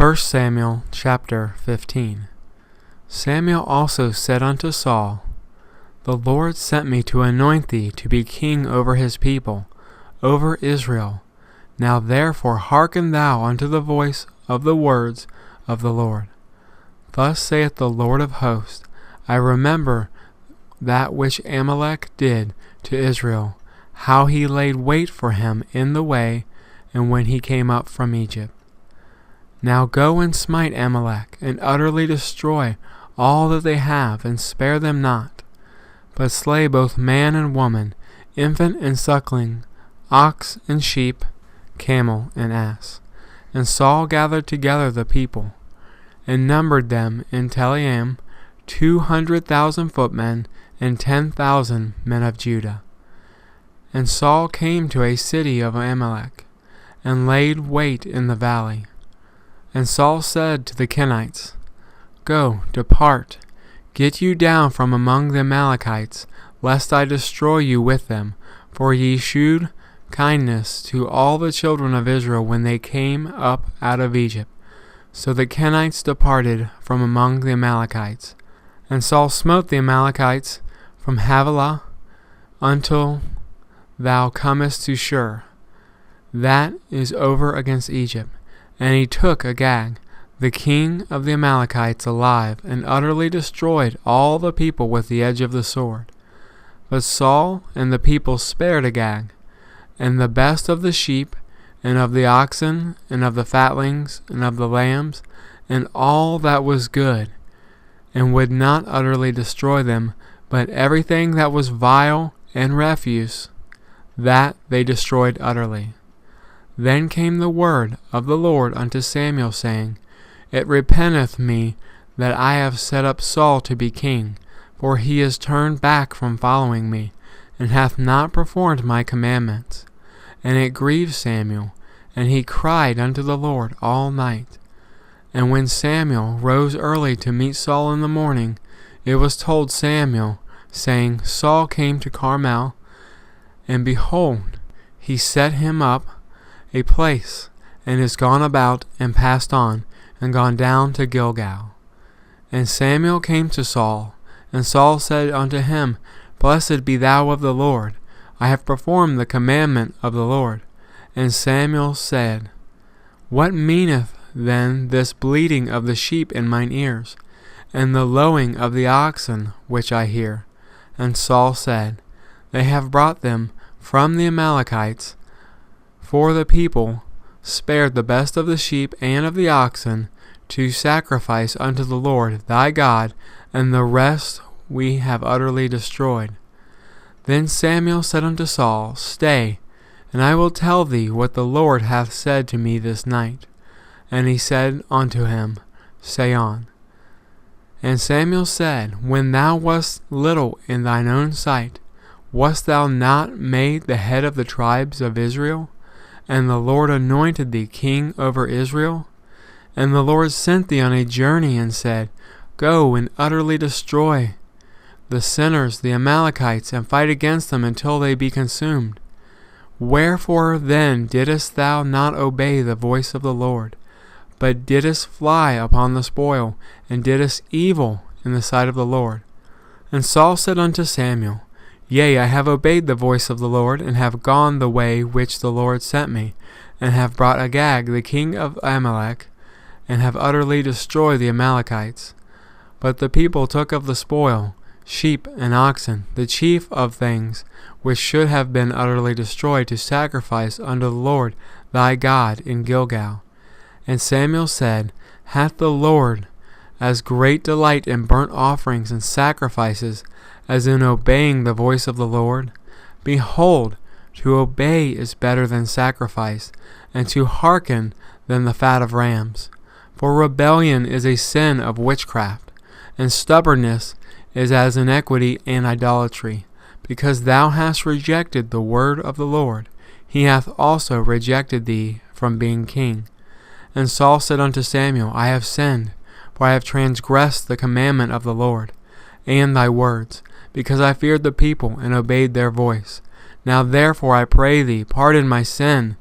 1 Samuel chapter 15. Samuel also said unto Saul, The Lord sent me to anoint thee to be king over his people, over Israel. Now therefore hearken thou unto the voice of the words of the Lord. Thus saith the Lord of hosts, I remember that which Amalek did to Israel, how he laid wait for him in the way, and when he came up from Egypt. Now go and smite Amalek, and utterly destroy all that they have, and spare them not, but slay both man and woman, infant and suckling, ox and sheep, camel and ass. And Saul gathered together the people, and numbered them in Telaim 200,000 footmen, and 10,000 men of Judah. And Saul came to a city of Amalek, and laid wait in the valley. And Saul said to the Kenites, Go, depart, get you down from among the Amalekites, lest I destroy you with them, for ye shewed kindness to all the children of Israel when they came up out of Egypt. So the Kenites departed from among the Amalekites. And Saul smote the Amalekites from Havilah until thou comest to Shur, that is over against Egypt. And he took Agag, the king of the Amalekites, alive, and utterly destroyed all the people with the edge of the sword. But Saul and the people spared Agag, and the best of the sheep, and of the oxen, and of the fatlings, and of the lambs, and all that was good, and would not utterly destroy them, but everything that was vile and refuse, that they destroyed utterly. Then came the word of the Lord unto Samuel, saying, It repenteth me that I have set up Saul to be king, for he is turned back from following me, and hath not performed my commandments. And it grieved Samuel, and he cried unto the Lord all night. And when Samuel rose early to meet Saul in the morning, it was told Samuel, saying, Saul came to Carmel, and behold, he set him up a place, and is gone about, and passed on, and gone down to Gilgal. And Samuel came to Saul, and Saul said unto him, Blessed be thou of the Lord, I have performed the commandment of the Lord. And Samuel said, What meaneth then this bleating of the sheep in mine ears, and the lowing of the oxen which I hear? And Saul said, They have brought them from the Amalekites, for the people spared the best of the sheep and of the oxen to sacrifice unto the Lord thy God, and the rest we have utterly destroyed. Then Samuel said unto Saul, Stay, and I will tell thee what the Lord hath said to me this night. And he said unto him, Say on. And Samuel said, When thou wast little in thine own sight, wast thou not made the head of the tribes of Israel? And the Lord anointed thee king over Israel? And the Lord sent thee on a journey, and said, Go and utterly destroy the sinners, the Amalekites, and fight against them until they be consumed. Wherefore then didst thou not obey the voice of the Lord, but didst fly upon the spoil, and didst evil in the sight of the Lord? And Saul said unto Samuel, Yea, I have obeyed the voice of the Lord, and have gone the way which the Lord sent me, and have brought Agag the king of Amalek, and have utterly destroyed the Amalekites. But the people took of the spoil sheep and oxen, the chief of things, which should have been utterly destroyed, to sacrifice unto the Lord thy God in Gilgal. And Samuel said, Hath the Lord as great delight in burnt offerings and sacrifices as in obeying the voice of the Lord? Behold, to obey is better than sacrifice, and to hearken than the fat of rams. For rebellion is a sin of witchcraft, and stubbornness is as iniquity and idolatry. Because thou hast rejected the word of the Lord, he hath also rejected thee from being king. And Saul said unto Samuel, I have sinned, for I have transgressed the commandment of the Lord, and thy words, because I feared the people, and obeyed their voice. Now therefore I pray thee, pardon my sin,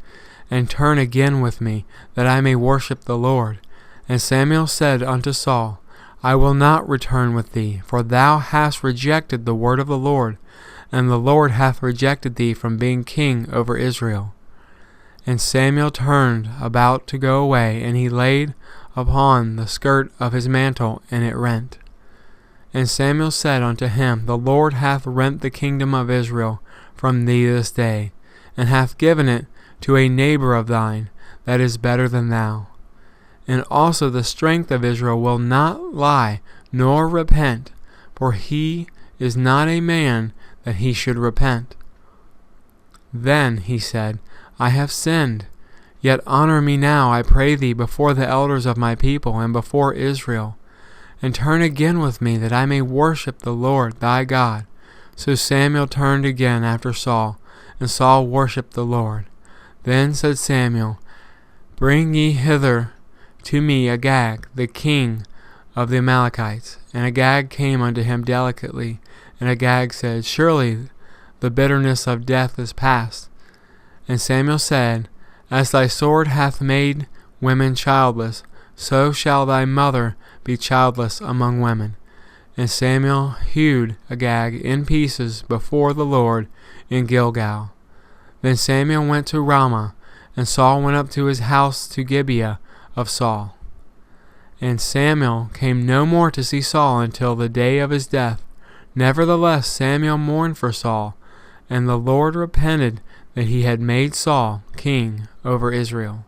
and turn again with me, that I may worship the Lord. And Samuel said unto Saul, I will not return with thee, for thou hast rejected the word of the Lord, and the Lord hath rejected thee from being king over Israel. And Samuel turned about to go away, and he laid upon the skirt of his mantle, and it rent. And Samuel said unto him, The Lord hath rent the kingdom of Israel from thee this day, and hath given it to a neighbor of thine that is better than thou. And also the strength of Israel will not lie nor repent, for he is not a man that he should repent. Then he said, I have sinned, yet honor me now, I pray thee, before the elders of my people and before Israel, and turn again with me, that I may worship the Lord thy God. So Samuel turned again after Saul, and Saul worshipped the Lord. Then said Samuel, Bring ye hither to me Agag, the king of the Amalekites. And Agag came unto him delicately, and Agag said, Surely the bitterness of death is past. And Samuel said, As thy sword hath made women childless, so shall thy mother be childless among women. And Samuel hewed Agag in pieces before the Lord in Gilgal. Then Samuel went to Ramah, and Saul went up to his house to Gibeah of Saul. And Samuel came no more to see Saul until the day of his death. Nevertheless Samuel mourned for Saul, and the Lord repented that he had made Saul king over Israel.